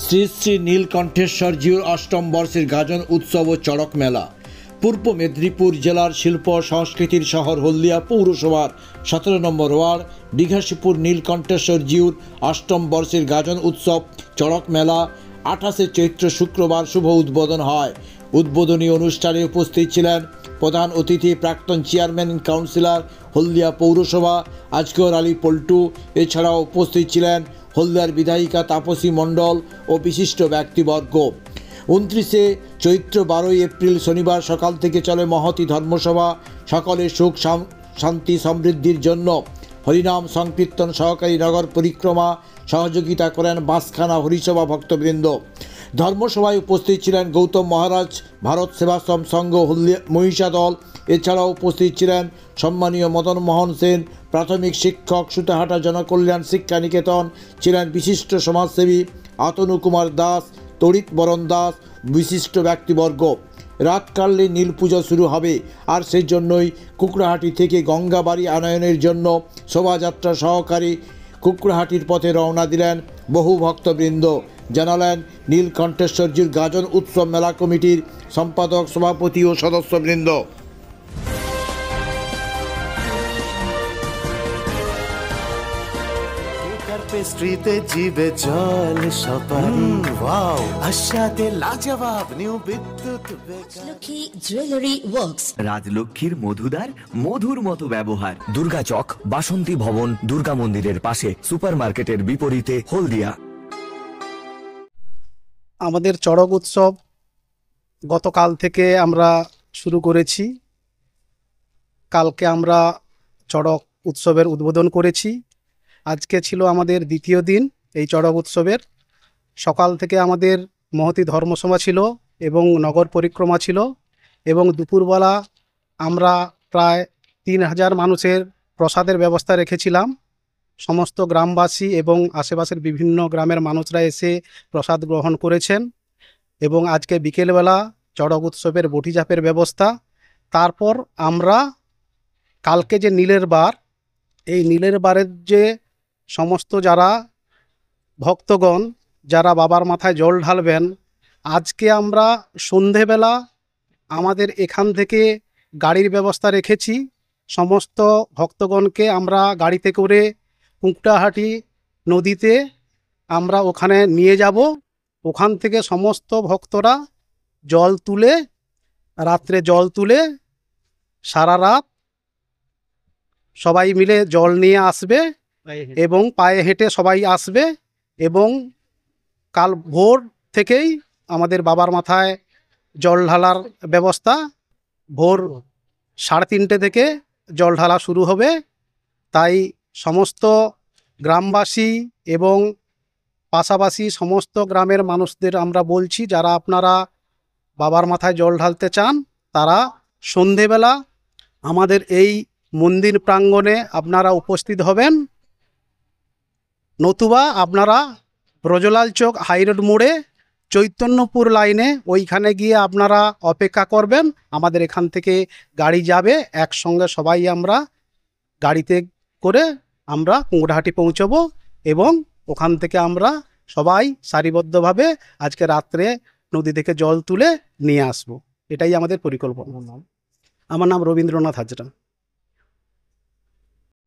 শ্রী শ্রী নীলকণ্ঠেশ্বরজিউর অষ্টম বর্ষের গাজন উৎসব ও চড়ক মেলা। পূর্ব মেদিনীপুর জেলার শিল্প সংস্কৃতির শহর হলদিয়া পৌরসভার 17 নম্বর ওয়ার্ড দীঘাশিপুর নীলকণ্ঠেশ্বরজিউর অষ্টম বর্ষের গাজন উৎসব চড়ক মেলা 28 চৈত্র শুক্রবার শুভ উদ্বোধন হয়। উদ্বোধনী অনুষ্ঠানে উপস্থিত ছিলেন প্রধান অতিথি প্রাক্তন চেয়ারম্যান কাউন্সিলর হলদিয়া পৌরসভা আজগর আলী পল্টু। এছাড়াও উপস্থিত ছিলেন হলদিয়ার বিধায়িকা তাপসী মণ্ডল ও বিশিষ্ট ব্যক্তিবর্গ। 29 চৈত্র 12 এপ্রিল শনিবার সকাল থেকে চলে মহতী ধর্মসভা। সকলের সুখ শান্তি সমৃদ্ধির জন্য হরিনাম সংকীর্তন সহকারী নগর পরিক্রমা সহযোগিতা করেন বাঁশখানা হরিসভা ভক্তবৃন্দ। ধর্মসভায় উপস্থিত ছিলেন গৌতম মহারাজ ভারত সেবাশ্রম সংঘ হলদিয়া মহিষা দল। এছাড়াও উপস্থিত ছিলেন সম্মানীয় মদন মোহন সেন প্রাথমিক শিক্ষক সুতাহাটা জনকল্যাণ শিক্ষা নিকেতন, ছিলেন বিশিষ্ট সমাজসেবী আতনু কুমার দাস, তড়িৎ বরণ দাস, বিশিষ্ট ব্যক্তিবর্গ। রাত কাটলে নীল পুজো শুরু হবে, আর সেই জন্যই কুকড়াহাটি থেকে গঙ্গাবাড়ি আনয়নের জন্য শোভাযাত্রা সহকারী কুকড়াহাটির পথে রওনা দিলেন বহু ভক্তবৃন্দ, জানালেন নীলকণ্ঠেশ্বরজিউর গাজন উৎসব মেলা কমিটির সম্পাদক, সভাপতি ও সদস্যবৃন্দ। পেস্ট্রিতে জিবে জল সপারি ওয়াও আশাতে লাজবাব নিউ বিদ্যুৎ রাজলক্ষ্মী জুয়েলারি ওয়ার্কস। রাজলক্ষ্মীর মধুদার মধুর মতো ব্যবহার। দুর্গা চক, বাসন্তী ভবন, দুর্গা মন্দিরের পাশে, সুপার মার্কেটের বিপরীতে, হলদিয়া। আমাদের চড়ক উৎসব গতকাল থেকে আমরা শুরু করেছি। কালকে আমরা চড়ক উৎসবের উদ্বোধন করেছি। আজকে ছিল আমাদের দ্বিতীয় দিন এই চড়ক উৎসবের। সকাল থেকে আমাদের মহতী ধর্মসভা ছিল এবং নগর পরিক্রমা ছিল, এবং দুপুরবেলা আমরা প্রায় 3000 মানুষের প্রসাদের ব্যবস্থা রেখেছিলাম। সমস্ত গ্রামবাসী এবং আশেপাশের বিভিন্ন গ্রামের মানুষরা এসে প্রসাদ গ্রহণ করেছেন। এবং আজকে বিকেলবেলা চড়ক উৎসবের বটিজাপের ব্যবস্থা। তারপর আমরা কালকে যে নীলের বার, এই নীলের বারের যে সমস্ত যারা ভক্তগণ যারা বাবার মাথায় জল ঢালবেন, আজকে আমরা সন্ধেবেলা আমাদের এখান থেকে গাড়ির ব্যবস্থা রেখেছি। সমস্ত ভক্তগণকে আমরা গাড়িতে করে কুকড়াহাটি নদীতে আমরা ওখানে নিয়ে যাব। ওখান থেকে সমস্ত ভক্তরা জল তুলে, রাত্রে জল তুলে সারা রাত সবাই মিলে জল নিয়ে আসবে এবং পায়ে হেঁটে সবাই আসবে। এবং কাল ভোর থেকেই আমাদের বাবার মাথায় জল ঢালার ব্যবস্থা। ভোর 3:30 থেকে জল ঢালা শুরু হবে। তাই সমস্ত গ্রামবাসী এবং পাশাপাশি সমস্ত গ্রামের মানুষদের আমরা বলছি, যারা আপনারা বাবার মাথায় জল ঢালতে চান তারা সন্ধেবেলা আমাদের এই মন্দির প্রাঙ্গণে আপনারা উপস্থিত হবেন। নতুবা আপনারা ব্রজলাল চক হাইরোড মোড়ে চৈতন্যপুর লাইনে ওইখানে গিয়ে আপনারা অপেক্ষা করবেন। আমাদের এখান থেকে গাড়ি যাবে, একসঙ্গে সবাই আমরা গাড়িতে করে আমরা কুকড়াহাটি পৌঁছবো এবং ওখান থেকে আমরা সবাই সারিবদ্ধভাবে আজকে রাত্রে নদী থেকে জল তুলে নিয়ে আসব। এটাই আমাদের পরিকল্পনা। আমার নাম রবীন্দ্রনাথ হাজরা।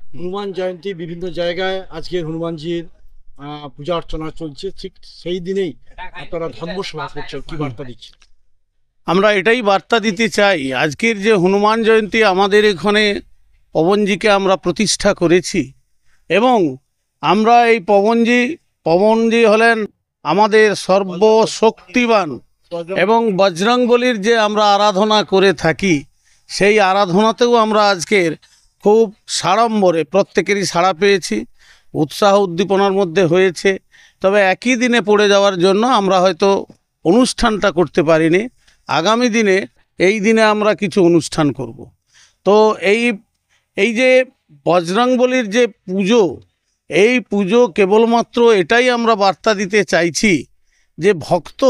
হনুমান জয়ন্তী বিভিন্ন জায়গায় আজকে হনুমানজির পূজা অর্চনা চলছে, ঠিক সেই দিনেই আপনারা ধর্মসভা করছেন, কি বার্তা দিচ্ছেন? আমরা এটাই বার্তা দিতে চাই, আজকের যে হনুমান জয়ন্তী আমাদের এখানে পবনজিকে আমরা প্রতিষ্ঠা করেছি এবং আমরা এই পবনজি হলেন আমাদের সর্বশক্তিবান এবং বজরংবলীর যে আমরা আরাধনা করে থাকি, সেই আরাধনাতেও আমরা আজকের খুব সাড়ম্বরে প্রত্যেকেরই সাড়া পেয়েছি, উৎসাহ উদ্দীপনার মধ্যে হয়েছে। তবে একই দিনে পড়ে যাওয়ার জন্য আমরা হয়তো অনুষ্ঠানটা করতে পারিনি। আগামী দিনে এই দিনে আমরা কিছু অনুষ্ঠান করব। তো এই যে বজরংবলীর যে পুজো, এই পুজো কেবলমাত্র এটাই আমরা বার্তা দিতে চাইছি যে ভক্ত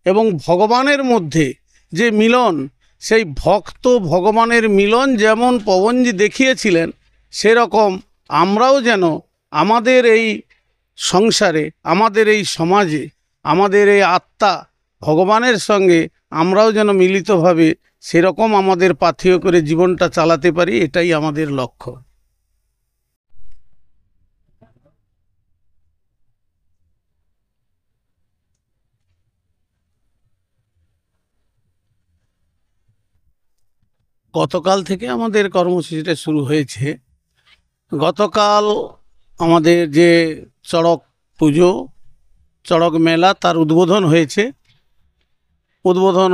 এবং ভগবানের মধ্যে যে মিলন, সেই ভক্ত ভগবানের মিলন যেমন পবনজি দেখিয়েছিলেন, সেরকম আমরাও যেন আমাদের এই সংসারে, আমাদের এই সমাজে আমাদের এই আত্মা ভগবানের সঙ্গে আমরাও যেন মিলিতভাবে সেরকম আমাদের পাথেয় করে জীবনটা চালাতে পারি, এটাই আমাদের লক্ষ্য। গতকাল থেকে আমাদের কর্মসূচিটা শুরু হয়েছে। গতকাল আমাদের যে চড়ক পুজো, চড়ক মেলা, তার উদ্বোধন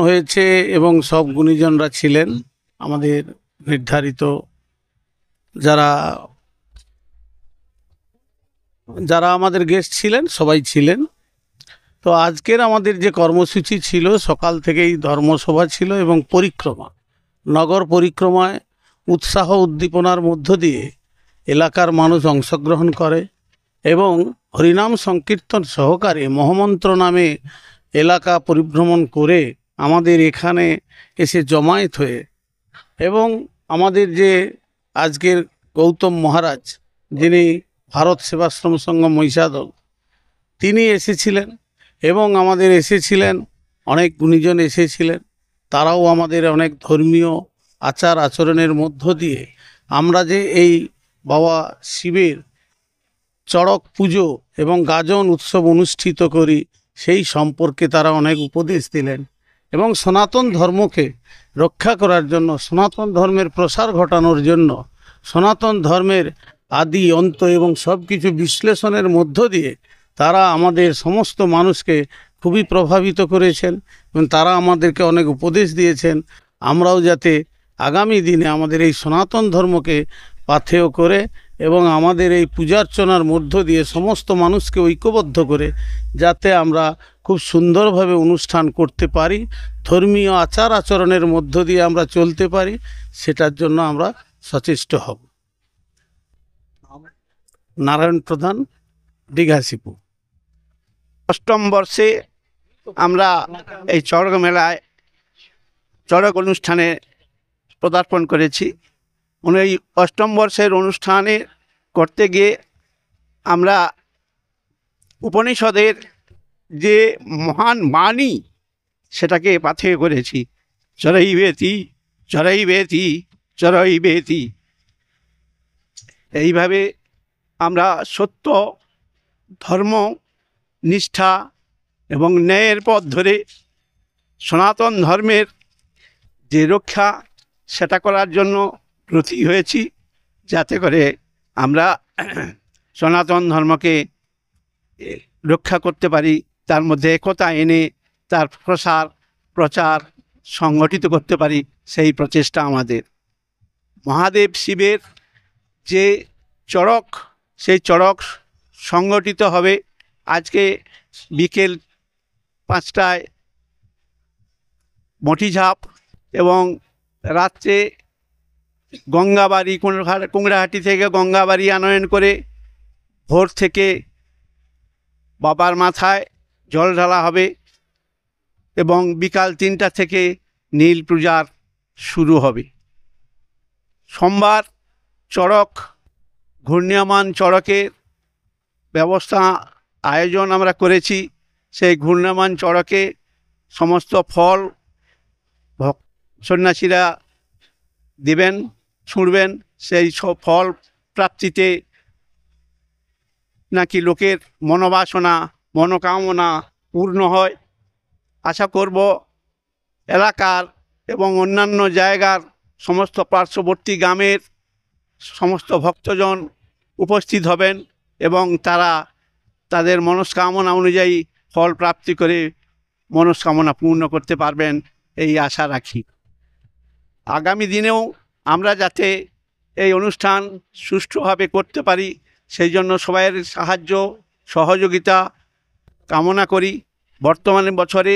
হয়েছে এবং সব গুণীজনরা ছিলেন, আমাদের নির্ধারিত যারা আমাদের গেস্ট ছিলেন সবাই ছিলেন। তো আজকের আমাদের যে কর্মসূচি ছিল, সকাল থেকেই ধর্মসভা ছিল এবং পরিক্রমা, নগর পরিক্রমায় উৎসাহ উদ্দীপনার মধ্য দিয়ে এলাকার মানুষ অংশগ্রহণ করে এবং হরিনাম সংকীর্তন সহকারে মহামন্ত্র নামে এলাকা পরিভ্রমণ করে আমাদের এখানে এসে জমায়েত হয়ে, এবং আমাদের যে আজকের গৌতম মহারাজ, যিনি ভারত সেবাশ্রম সংঘ মহিষাদল, তিনি এসেছিলেন এবং আমাদের এসেছিলেন অনেক গুণীজন এসেছিলেন। তারাও আমাদের অনেক ধর্মীয় আচার আচরণের মধ্য দিয়ে আমরা যে এই বাবা শিবের চড়ক পুজো এবং গাজন উৎসব অনুষ্ঠিত করি, সেই সম্পর্কে তারা অনেক উপদেশ দিলেন এবং সনাতন ধর্মকে রক্ষা করার জন্য, সনাতন ধর্মের প্রসার ঘটানোর জন্য, সনাতন ধর্মের আদি অন্ত এবং সব কিছু বিশ্লেষণের মধ্য দিয়ে তারা আমাদের সমস্ত মানুষকে খুবই প্রভাবিত করেছেন এবং তারা আমাদেরকে অনেক উপদেশ দিয়েছেন। আমরাও যাতে আগামী দিনে আমাদের এই সনাতন ধর্মকে পাথেয় করে এবং আমাদের এই পূজার্চনার মধ্য দিয়ে সমস্ত মানুষকে ঐক্যবদ্ধ করে যাতে আমরা খুব সুন্দরভাবে অনুষ্ঠান করতে পারি, ধর্মীয় আচার আচরণের মধ্য দিয়ে আমরা চলতে পারি, সেটার জন্য আমরা সচেষ্ট হব। নারায়ণ প্রধান, দীঘাশিপুর। অষ্টম বর্ষে আমরা এই চড়ক মেলায় চড়ক অনুষ্ঠানে পদার্পণ করেছি। এই অষ্টম বর্ষের অনুষ্ঠানে করতে গিয়ে আমরা উপনিষদের যে মহান বাণী সেটাকে পাথেয় করেছি। চরৈবেতি চরৈবেতি চরৈবেতি। এইভাবে আমরা সত্য, ধর্ম, নিষ্ঠা এবং ন্যায়ের পথ ধরে সনাতন ধর্মের যে রক্ষা সেটা করার জন্য ব্রতী হয়েছি, যাতে করে আমরা সনাতন ধর্মকে রক্ষা করতে পারি, তার মধ্যে একতা এনে তার প্রচার সংগঠিত করতে পারি, সেই প্রচেষ্টা আমাদের। মহাদেব শিবের যে চড়ক, সেই চড়ক সংগঠিত হবে আজকে বিকেল 5টায় মটিঝাপ এবং রাত্রে গঙ্গাবাড়ি, কুংড়াহাটি থেকে গঙ্গাবাড়ি আনয়ন করে ভোর থেকে বাবার মাথায় জল ঢালা হবে এবং বিকাল 3টা থেকে নীল পূজার শুরু হবে। সোমবার চড়ক, ঘূর্ণায়মান চড়কের ব্যবস্থা আয়োজন আমরা করেছি। সেই ঘূর্ণায়মান চড়কে সমস্ত ফল সন্ন্যাসীরা দেবেন, ছুঁড়বেন। সেই সব ফল প্রাপ্তিতে নাকি লোকের মনোবাসনা, মনোকামনা পূর্ণ হয়। আশা করব এলাকার এবং অন্যান্য জায়গার সমস্ত পার্শ্ববর্তী গ্রামের সমস্ত ভক্তজন উপস্থিত হবেন এবং তারা তাদের মনস্কামনা অনুযায়ী ফল প্রাপ্তি করে মনস্কামনা পূর্ণ করতে পারবেন, এই আশা রাখি। আগামী দিনেও আমরা যাতে এই অনুষ্ঠান সুষ্ঠুভাবে করতে পারি, সেই জন্য সবাইয়ের সাহায্য সহযোগিতা কামনা করি। বর্তমানে বছরে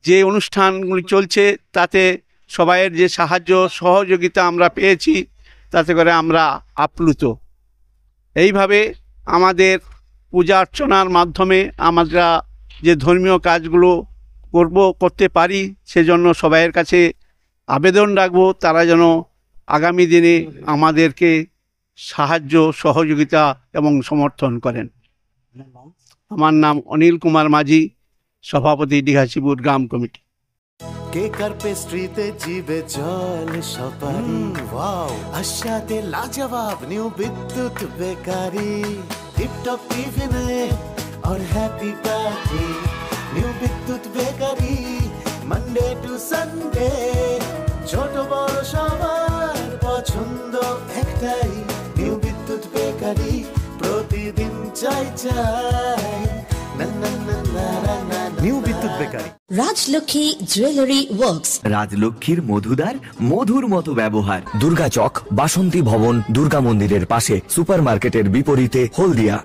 যে অনুষ্ঠানগুলি চলছে তাতে সবাইয়ের যে সাহায্য সহযোগিতা আমরা পেয়েছি, তাতে করে আমরা আপ্লুত। এইভাবে আমাদের পূজা অর্চনার মাধ্যমে আমরা যে ধর্মীয় কাজগুলো করতে পারি, সেজন্য সবাইয়ের কাছে আবেদন রাখবো তারা যেন আগামী দিনে আমাদেরকে সাহায্য সহযোগিতা এবং সমর্থন করেন। আমার নাম অনিল কুমার মাঝি, সভাপতি দীঘাশিপুর গ্রাম কমিটি। কেক আর পেস্ট্রিতে জিবে জল সপারি ওয়াও আশাতে লাজবাব নিউ বিদ্যুৎ বেকারি টিপটপ টিফিনে और हैप्पी पार्टी নিউ বিদ্যুৎ বেকারি মানডে টু সানডে ছোট বড় সবার পছন্দ একটাই নিউ বিদ্যুৎ বেকারি প্রতিদিন চাই চাই না না না না না নিউ বিদ্যুৎ বেকারি Rajlakhi Jewelry Works. রাজলক্ষ্মীর মধুদার মধুর মতো ব্যবহার। দুর্গা চক বাসন্তী ভবন দুর্গা মন্দিরের পাশে সুপারমার্কেটের বিপরীতে হলদিয়া।